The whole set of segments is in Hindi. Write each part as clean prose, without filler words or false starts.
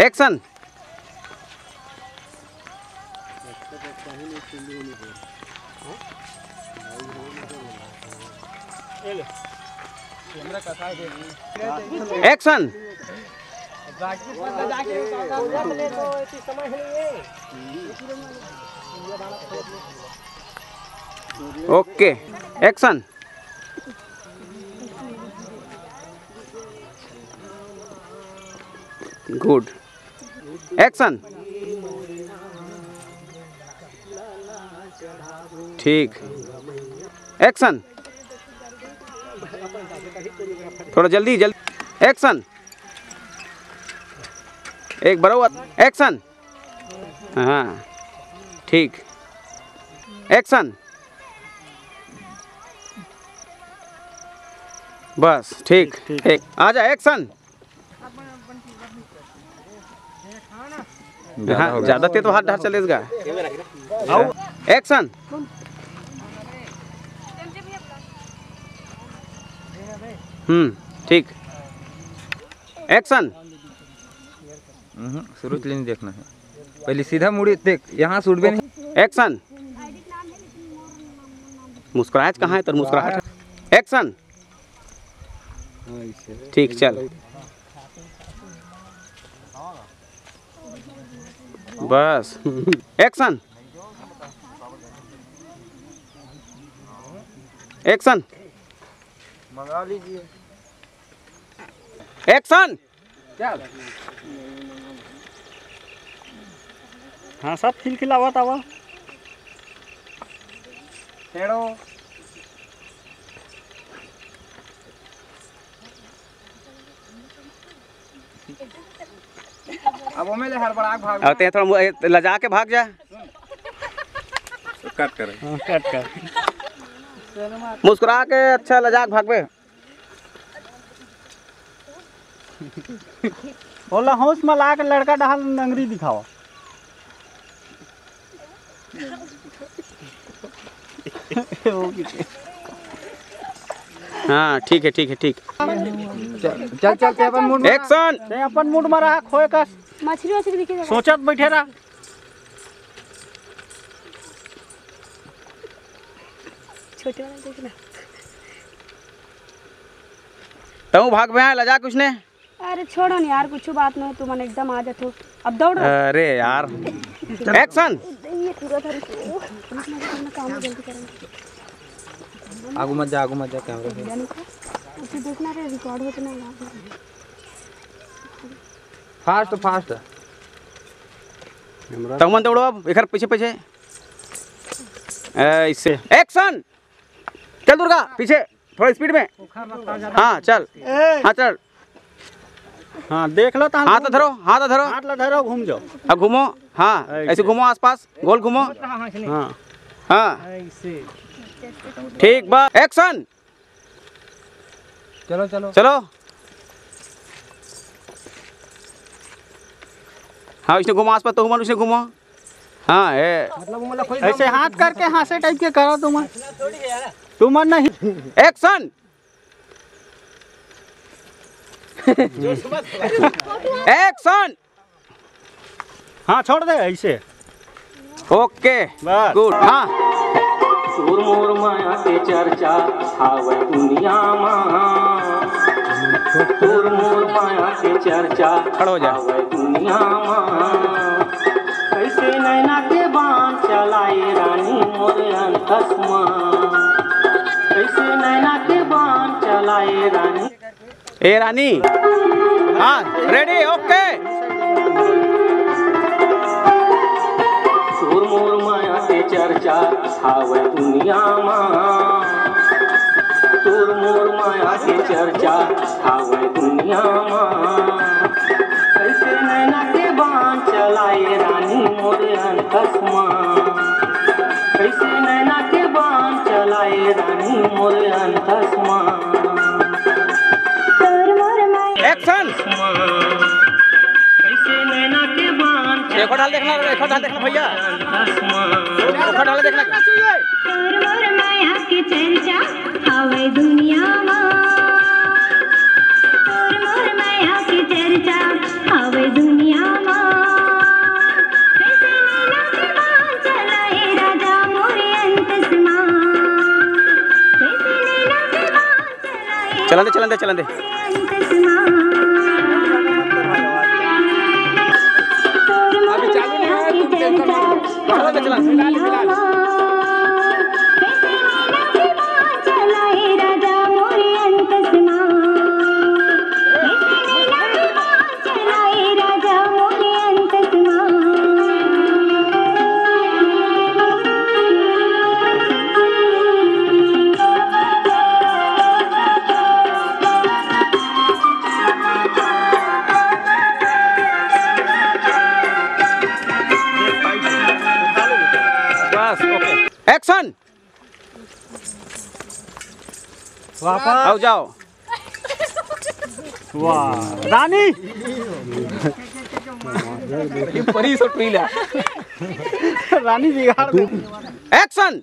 Action. Action. Okay action. Good action. ठीक एक्शन। थोड़ा जल्दी जल्दी एक्शन। एक बराबर एक्शन। हाँ ठीक एक्शन। बस ठीक ठीक आजा एक्शन। हाँ ज्यादा तेज तो हाथ ढार चलेगा। एक्शन। ठीक एक्शन। शुरू से नहीं देखना है, पहले सीधा मुड़ी देख, यहाँ सूट भी नहीं। एक्शन। मुस्कुराहट कहाँ है? तो मुस्कुराहट। एक्शन। ठीक चल बस एक्शन। एक्शन। मंगा लीजिए एक्शन। हाँ सब खिलखिलावत आवा। हेड़ो अब वो मेले हड़बड़ा भाग अब ते थोड़ा लजा के भाग जा। कट कर कट कर मुस्कुरा के अच्छा लजा के भागवे। बोला होश में ला के लड़का डाल नंगरी दिखाओ। हाँ ठीक है ठीक है ठीक। चल चल के अपन मूड एक्शन। अपन मूड में रहा खोए का मछली वछली दिखे सोचत बैठे रहा। छोटे वाला देखना। तू भाग में आया लजा कुछ ने। अरे छोड़ो नहीं यार, कुछ बात नहीं, तुम एकदम आ जाते। अब दौड़। अरे यार एक्शन। ये पूरा था काम जल्दी करेंगे। आगू मत जा कैमरा उसे देखना रे, रिकॉर्ड होता नहीं यार। फास्ट फास्ट तब मन दौड़ो अब इधर पीछे पीछे ऐसे। एक्शन। चल दुर्गा पीछे थोड़ा स्पीड में। हाँ चल हाँ चल। हाँ देख लो। हाथ धरो हाथ धरो हाथ ला धरो घूम जाओ। अब घूमो। हाँ ऐसे घूमो आसपास गोल घूमो। हाँ हाँ ऐसे ठीक बस एक्शन। चलो चलो चलो। हाँ इसने घूमो आसपास तो उसने घूमो। हाँ ऐसे हाथ करके हासे टाइप के करो तुम नहीं। एक्शन। एक्शन। हाँ छोड़ दे ऐसे। ओके बस गुड। हाँ सुर मोर माया के चर्चा हावे दुनिया में। सुर मोर माया के चर्चा खड़ो जा। हावे दुनिया में। कैसे नैना के बाण चलाए रानी मोर अंतस में। कैसे नैना के बाण चलाए रानी। ए रानी। हाँ रेडी ओके। सुर मोर माया के चर्चा हावे दुनिया में। सुर मोर माया के चर्चा हावे दुनिया में। कैसे नैना के बाण चलाए रानी मोर अंतस में। कैसे नैना के बाण चलाए रानी मोर अंतस में। एक्शन। कैसे नैना के बाण एक और ढाल देखना भैया। एक और ढाल देखना। माया की चर्चा हावे दुनिया में। माया की चर्चा हावे दुनिया चलन दे चलन दे चलन दे। अभी चालू नहीं है, तुम टेंशन मत लो। चलन दे चलन। फिलहाल फिलहाल बस ओके एक्शन। वापस आओ जाओ। वाह रानी परी सो पीला रानी बिगाड़ दे। एक्शन।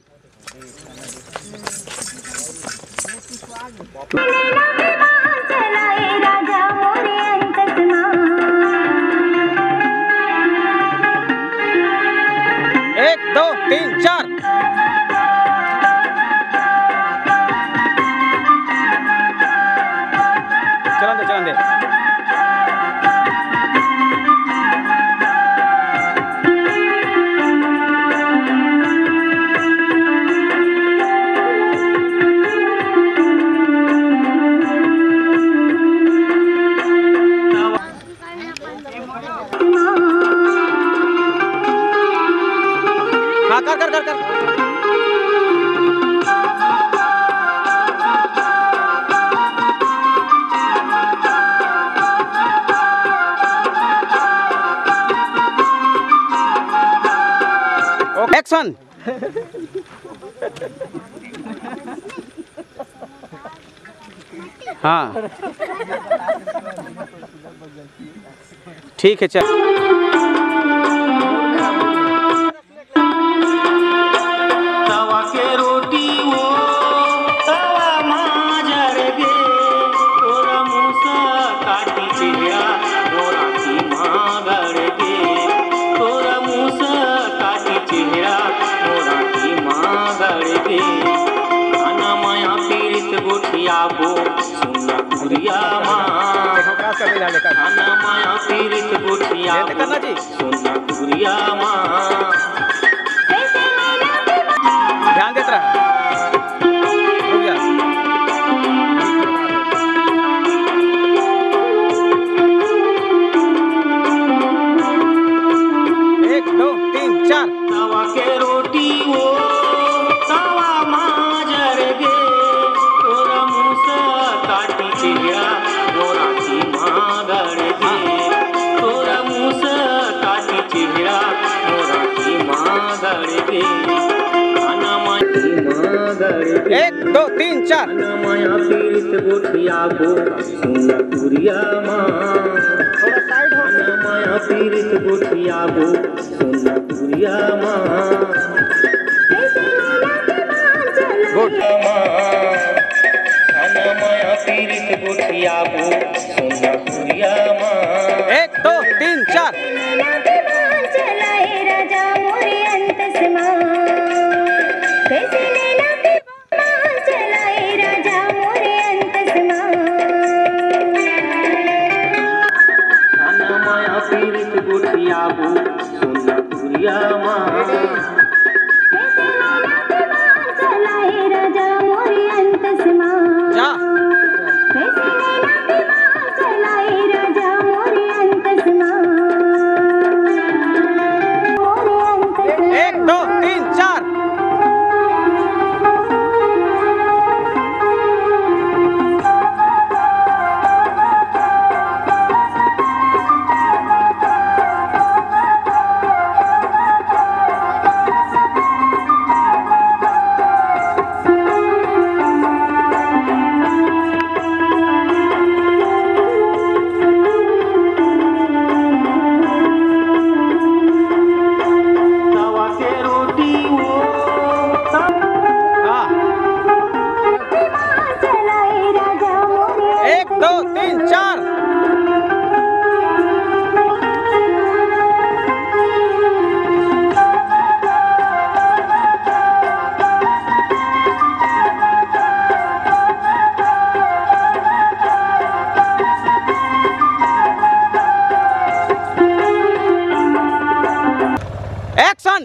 एक दो तीन चार। चलन दे चलन दे। हाँ कर कर कर कर। एक्शन। हाँ ठीक है चल। तवा के रोटी वो तवा माजर गे तोरा मुसा काटी चिड़िया मोराती मागर गे तोरा मुसा काटी चिड़िया मोराती मागर गे खाना माया पीड़ित गोठिया बो सुना कुरिया माँ खाना माया पीड़ित गोठिया बो सुना कुरिया माँ ध्यान देते रहा। रुक जा। एक दो तीन चार। तवा के रोटी वो तवा माजर गे तोरा मुसा काटी चिड़िया मोराती मागर गे तोरा मुसा काटी चिड़िया मोराती मागर गे खाना माटी मागर गे एक दो तीन चार। खाना माया पीड़ित गोठिया गो सुना कुरिया माँ खाना माया पीड़ित गोठिया गो सुना कुरिया माँ गुड। खाना माया पीड़ित गोठिया गो सुना कुरिया माँ एक दो तीन चार। खाना माया पीड़ित गोठिया गो सुना कुरिया माँ जा। एक दो तीन चार। एक्शन।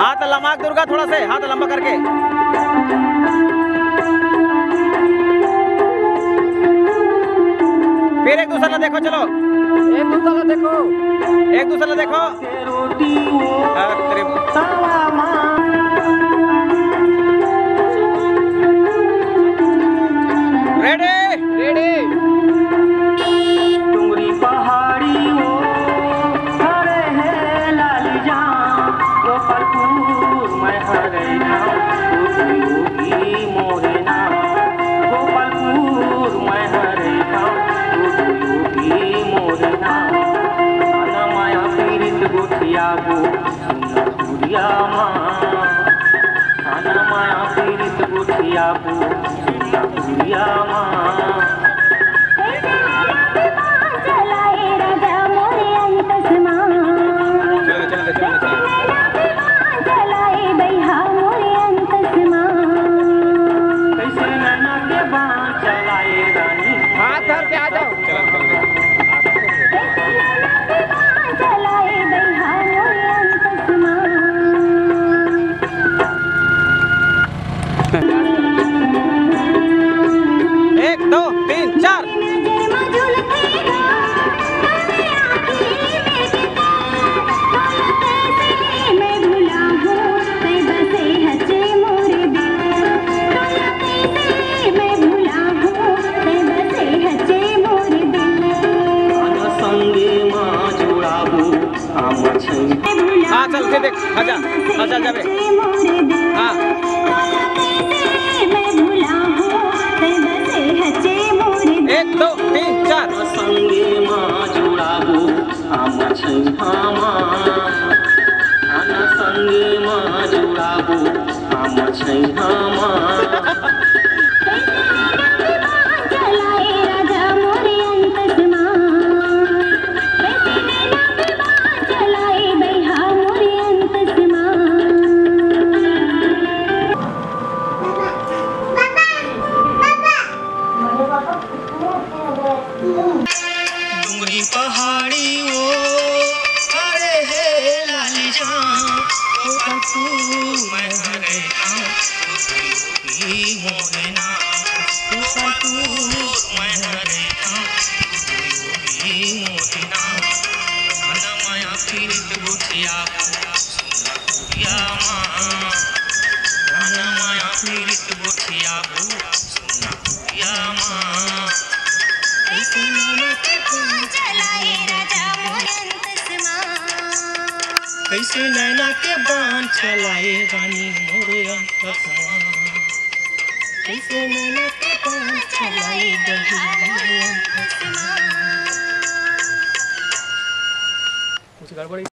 हाथ लंबा दुर्गा, थोड़ा से हाथ लंबा करके। फिर एक दूसरा देखो, चलो एक दूसरा देखो, एक दूसरा देखो। Ready ready. डुंगरी पहाड़ी वो हरे है लाली जान, वो फलफूल मैं हरे नाम योगी मोरे नाम, वो फलफूल मैं हरे नाम योगी मोरे नाम। आना माया पीरित गोठिया वो सूर्या माँ, आना माया पीरित गोठिया वो सूर्या माँ। हाथ धर के आ जाओ। एक दो तीन चार। हाँ चल फिर देख, आजा आजा जा बे। हाँ एक दो तीन चार। संगे माँ जुड़ाबू आम छैहामा, आना संगे माँ जुड़ाबू आम छैहामा। डुंगरी पहाड़ी वो हरे है लाली जान, वो फलफूल मैं हरे नाम योगी मोरे नाम, वो फलफूल मैं हरे नाम योगी मोरे नाम। आना माया पीरित गोठिया सूर्या माँ, आना माया पीरित गोठिया सूर्या माँ। कैसे नैना के बाण चलाए रानी मोरे अंतसमा, कैसे नैना के बाण चलाए दही मोरे अंतसमा। कुछ गड़बड़ी